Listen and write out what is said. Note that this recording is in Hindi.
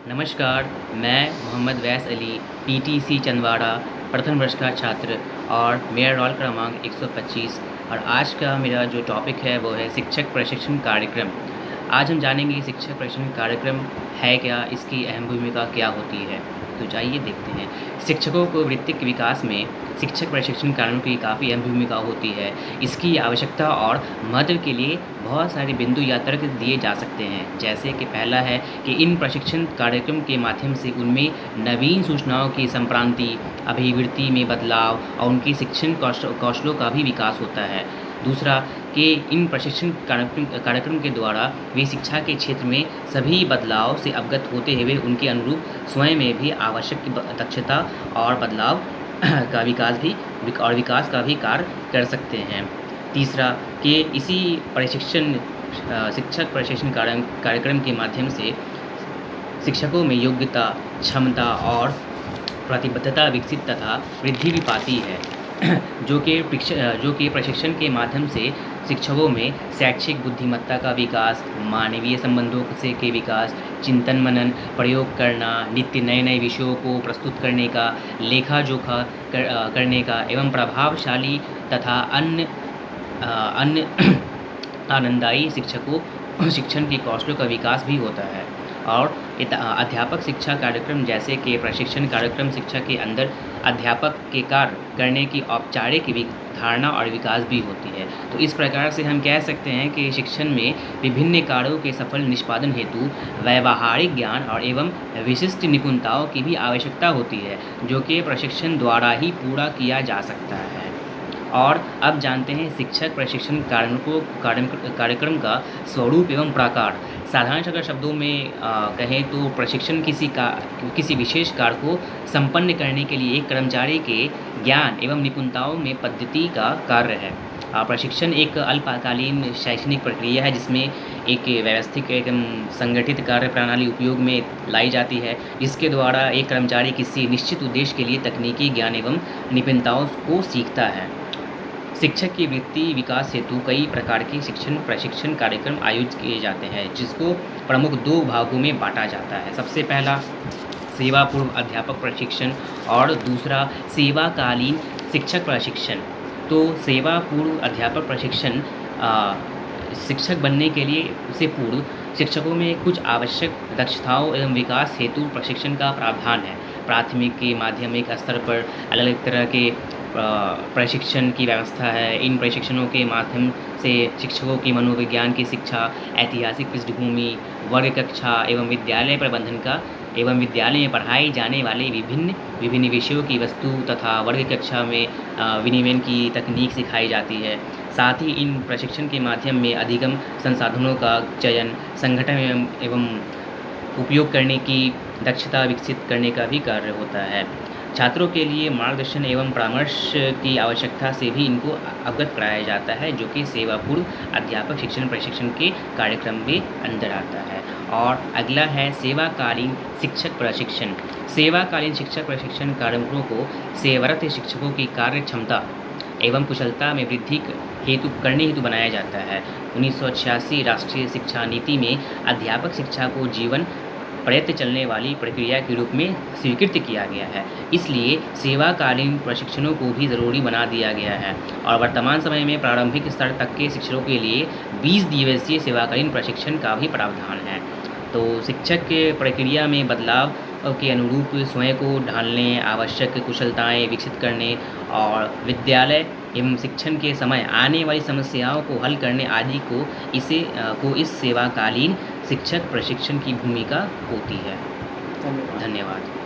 नमस्कार, मैं मोहम्मद वैस अली, पीटीसी चंदवाड़ा प्रथम वर्ष का छात्र और मेरा रोल क्रमांक 125 और आज का मेरा जो टॉपिक है वो है शिक्षक प्रशिक्षण कार्यक्रम। आज हम जानेंगे शिक्षक प्रशिक्षण कार्यक्रम है क्या, इसकी अहम भूमिका क्या होती है। तो जाइए देखते हैं। शिक्षकों को वृत्तिक विकास में शिक्षक प्रशिक्षण कार्यक्रम की काफ़ी अहम भूमिका होती है। इसकी आवश्यकता और महत्व के लिए बहुत सारे बिंदु या तर्क दिए जा सकते हैं। जैसे कि पहला है कि इन प्रशिक्षण कार्यक्रम के माध्यम से उनमें नवीन सूचनाओं की संप्रांति, अभिवृत्ति में बदलाव और उनकी शिक्षण कौशलों का भी विकास होता है। दूसरा कि इन प्रशिक्षण कार्यक्रम के द्वारा वे शिक्षा के क्षेत्र में सभी बदलाव से अवगत होते हुए उनके अनुरूप स्वयं में भी आवश्यक दक्षता और बदलाव का विकास का भी कार्य कर सकते हैं। तीसरा कि इसी शिक्षक प्रशिक्षण कार्यक्रम के माध्यम से शिक्षकों में योग्यता, क्षमता और प्रतिबद्धता विकसित तथा वृद्धि भी पाती है जो कि प्रशिक्षण के माध्यम से शिक्षकों में शैक्षिक बुद्धिमत्ता का विकास, मानवीय संबंधों के विकास, चिंतन मनन, प्रयोग करना, नित्य नए विषयों को प्रस्तुत करने का, लेखा जोखा करने का एवं प्रभावशाली तथा अन्य आनंददायी शिक्षण के कौशलों का विकास भी होता है। और अध्यापक शिक्षा कार्यक्रम जैसे कि प्रशिक्षण कार्यक्रम शिक्षा के अंदर अध्यापक के कार्य करने की औपचारिक धारणा और विकास भी होती है। तो इस प्रकार से हम कह सकते हैं कि शिक्षण में विभिन्न कार्यों के सफल निष्पादन हेतु व्यावहारिक ज्ञान और एवं विशिष्ट निपुणताओं की भी आवश्यकता होती है, जो कि प्रशिक्षण द्वारा ही पूरा किया जा सकता है। और अब जानते हैं शिक्षक प्रशिक्षण कार्यक्रम का स्वरूप एवं प्रकार। साधारण शब्दों में कहें तो प्रशिक्षण किसी विशेष कार्य को संपन्न करने के लिए एक कर्मचारी के ज्ञान एवं निपुणताओं में पद्धति का कार्य है। प्रशिक्षण एक अल्पकालीन शैक्षणिक प्रक्रिया है जिसमें एक व्यवस्थित एवं संगठित कार्य प्रणाली उपयोग में लाई जाती है, जिसके द्वारा एक कर्मचारी किसी निश्चित उद्देश्य के लिए तकनीकी ज्ञान एवं निपुणताओं को सीखता है। शिक्षक की वृत्ति विकास हेतु कई प्रकार के शिक्षण प्रशिक्षण कार्यक्रम आयोजित किए जाते हैं, जिसको प्रमुख दो भागों में बांटा जाता है। सबसे पहला सेवा पूर्व अध्यापक प्रशिक्षण और दूसरा सेवाकालीन शिक्षक प्रशिक्षण। तो सेवा पूर्व अध्यापक प्रशिक्षण शिक्षक बनने के लिए से पूर्व शिक्षकों में कुछ आवश्यक दक्षताओं एवं विकास हेतु प्रशिक्षण का प्रावधान है। प्राथमिक के माध्यमिक स्तर पर अलग अलग तरह के प्रशिक्षण की व्यवस्था है। इन प्रशिक्षणों के माध्यम से शिक्षकों की मनोविज्ञान की शिक्षा, ऐतिहासिक पृष्ठभूमि, वर्ग कक्षा एवं विद्यालय प्रबंधन का एवं विद्यालय में पढ़ाई जाने वाले विभिन्न विषयों की वस्तु तथा वर्ग कक्षा में विनिमय की तकनीक सिखाई जाती है। साथ ही इन प्रशिक्षण के माध्यम में अधिगम संसाधनों का चयन, संगठन एवं उपयोग करने की दक्षता विकसित करने का भी कार्य होता है। छात्रों के लिए मार्गदर्शन एवं परामर्श की आवश्यकता से भी इनको अवगत कराया जाता है, जो कि सेवा पूर्व अध्यापक शिक्षण प्रशिक्षण के कार्यक्रम में अंदर आता है। और अगला है सेवाकालीन शिक्षक प्रशिक्षण। सेवाकालीन शिक्षक प्रशिक्षण कार्यक्रमों को सेवारत शिक्षकों की कार्य क्षमता एवं कुशलता में वृद्धि हेतु बनाया जाता है। 1986 राष्ट्रीय शिक्षा नीति में अध्यापक शिक्षा को जीवन पर्यंत चलने वाली प्रक्रिया के रूप में स्वीकृत किया गया है। इसलिए सेवाकालीन प्रशिक्षणों को भी ज़रूरी बना दिया गया है और वर्तमान समय में प्रारंभिक स्तर तक के शिक्षकों के लिए 20 दिवसीय सेवाकालीन प्रशिक्षण का भी प्रावधान है। तो शिक्षक के प्रक्रिया में बदलाव के अनुरूप स्वयं को ढालने, आवश्यक कुशलताएं विकसित करने और विद्यालय एवं शिक्षण के समय आने वाली समस्याओं को हल करने आदि को इस सेवाकालीन शिक्षक प्रशिक्षण की भूमिका होती है। धन्यवाद। धन्यवाद।